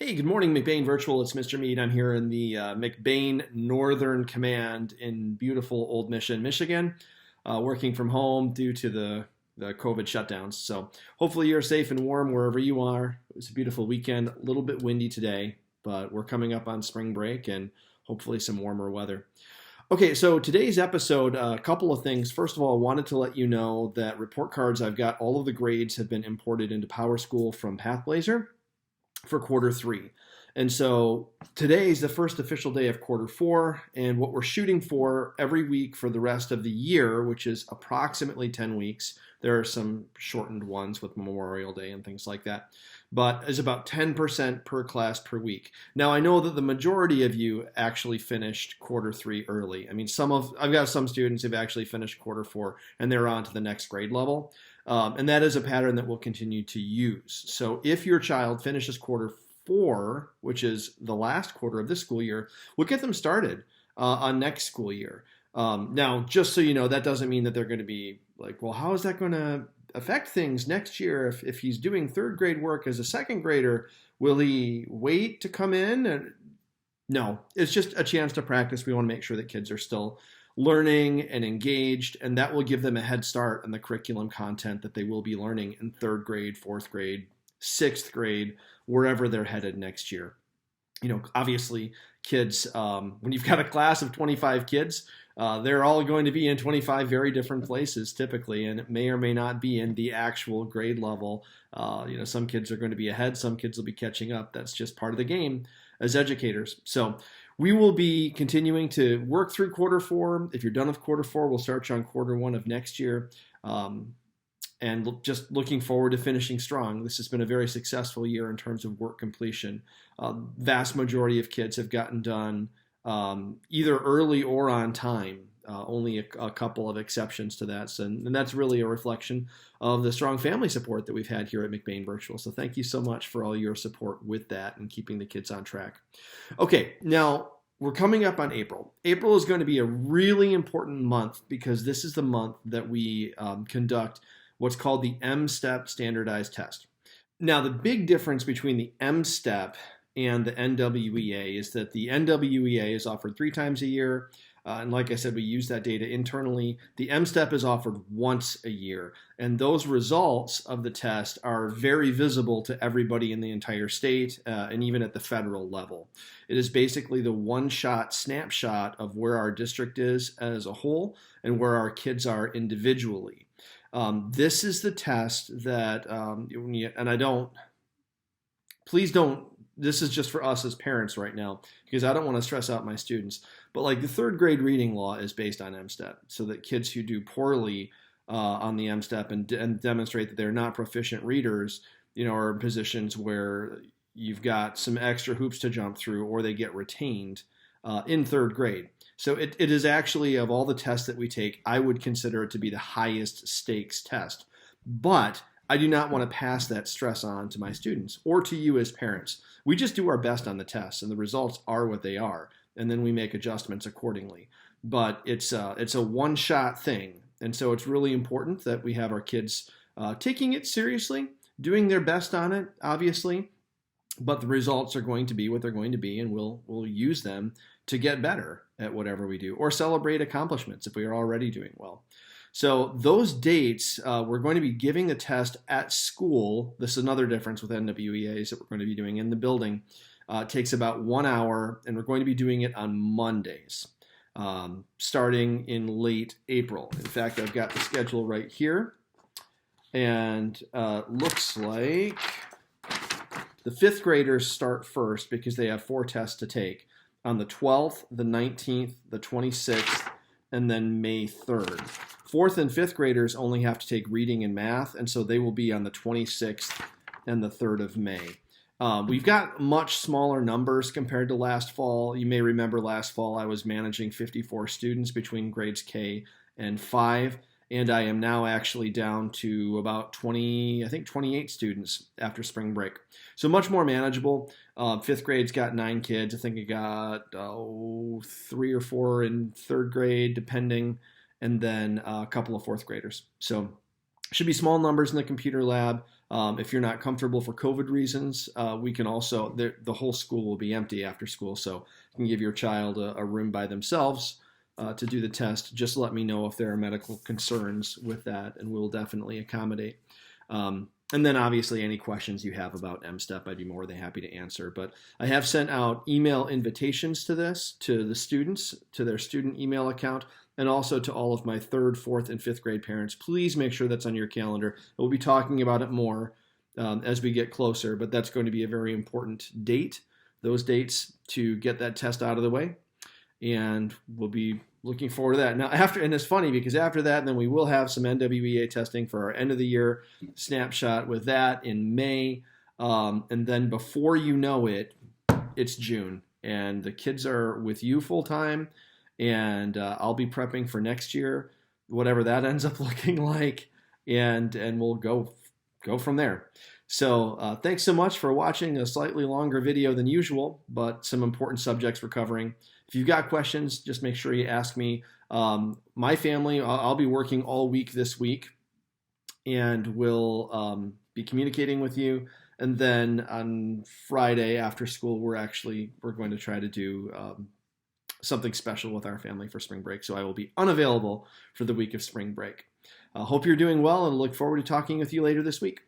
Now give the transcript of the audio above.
Hey, good morning, McBain Virtual. It's Mr. Mead. I'm here in the McBain Northern Command in beautiful Old Mission, Michigan, working from home due to the COVID shutdowns. So hopefully you're safe and warm wherever you are. It was a beautiful weekend, a little bit windy today, but we're coming up on spring break and hopefully some warmer weather. Okay, so today's episode, a couple of things. First of all, I wanted to let you know that report cards, I've got all of the grades have been imported into PowerSchool from PathBlazer for quarter three. And so today is the first official day of quarter four. And what we're shooting for every week for the rest of the year, which is approximately 10 weeks, there are some shortened ones with Memorial Day and things like that, but is about 10% per class per week. Now, I know that the majority of you actually finished quarter three early. I mean, I've got some students who've actually finished quarter four and they're on to the next grade level. And that is a pattern that we'll continue to use. So if your child finishes quarter four, which is the last quarter of this school year, we'll get them started on next school year. Now, just so you know, that doesn't mean that they're going to be like, well, how is that going to affect things next year? If he's doing third grade work as a second grader, will he wait to come in? No, it's just a chance to practice. We want to make sure that kids are still learning and engaged, and that will give them a head start on the curriculum content that they will be learning in third grade, fourth grade, sixth grade, wherever they're headed next year. You know, obviously, kids, when you've got a class of 25 kids, they're all going to be in 25 very different places typically, and it may or may not be in the actual grade level. Some kids are going to be ahead, some kids will be catching up. That's just part of the game as educators. So we will be continuing to work through quarter four. If you're done with quarter four, we'll start you on quarter one of next year. And just looking forward to finishing strong. This has been a very successful year in terms of work completion. Vast majority of kids have gotten done either early or on time. Only a couple of exceptions to that. And that's really a reflection of the strong family support that we've had here at McBain Virtual. So thank you so much for all your support with that and keeping the kids on track. Okay, now we're coming up on April. April is going to be a really important month because this is the month that we conduct what's called the M-STEP standardized test. Now, the big difference between the M-STEP and the NWEA is that the NWEA is offered 3 times a year. And like I said, we use that data internally. The M-STEP is offered once a year. And those results of the test are very visible to everybody in the entire state and even at the federal level. It is basically the one-shot snapshot of where our district is as a whole and where our kids are individually. This is the test that, this is just for us as parents right now, because I don't want to stress out my students. But like the third grade reading law is based on M-STEP, so that kids who do poorly on the M-STEP and demonstrate that they're not proficient readers, are in positions where you've got some extra hoops to jump through, or they get retained in third grade. So it is actually, of all the tests that we take, I would consider it to be the highest stakes test. But I do not want to pass that stress on to my students or to you as parents. We just do our best on the tests, and the results are what they are, and then we make adjustments accordingly. But it's a one-shot thing, and so it's really important that we have our kids taking it seriously, doing their best on it, obviously, but the results are going to be what they're going to be, and we'll use them to get better at whatever we do or celebrate accomplishments if we are already doing well. So those dates, we're going to be giving the test at school. This is another difference with NWEAs that we're going to be doing in the building. It takes about 1 hour, and we're going to be doing it on Mondays, starting in late April. In fact, I've got the schedule right here, and looks like the 5th graders start first because they have 4 tests to take on the 12th, the 19th, the 26th, and then May 3rd. 4th and 5th graders only have to take reading and math, and so they will be on the 26th and the 3rd of May. We've got much smaller numbers compared to last fall. You may remember last fall I was managing 54 students between grades K and 5, and I am now actually down to about 28 students after spring break. So much more manageable. 5th grade's got 9 kids. I think I got 3 or 4 in 3rd grade, depending, and then a couple of 4th graders. So should be small numbers in the computer lab. If you're not comfortable for COVID reasons, we can also, the whole school will be empty after school, so you can give your child a room by themselves to do the test. Just let me know if there are medical concerns with that, and we'll definitely accommodate. And then obviously any questions you have about M-STEP, I'd be more than happy to answer. But I have sent out email invitations to this, to the students, to their student email account, and also to all of my 3rd, 4th, and 5th grade parents. Please make sure that's on your calendar. We'll be talking about it more as we get closer, but that's going to be a very important date, those dates, to get that test out of the way. And we'll be looking forward to that. Now, and it's funny because after that, then we will have some NWEA testing for our end of the year snapshot with that in May. And then before you know it, it's June, and the kids are with you full time, and I'll be prepping for next year, whatever that ends up looking like, and we'll go from there. So thanks so much for watching a slightly longer video than usual, but some important subjects we're covering. If you've got questions, just make sure you ask me. My family, I'll be working all week this week, and we'll be communicating with you. And then on Friday after school, we're going to try to do something special with our family for spring break. So I will be unavailable for the week of spring break. Hope you're doing well, and look forward to talking with you later this week.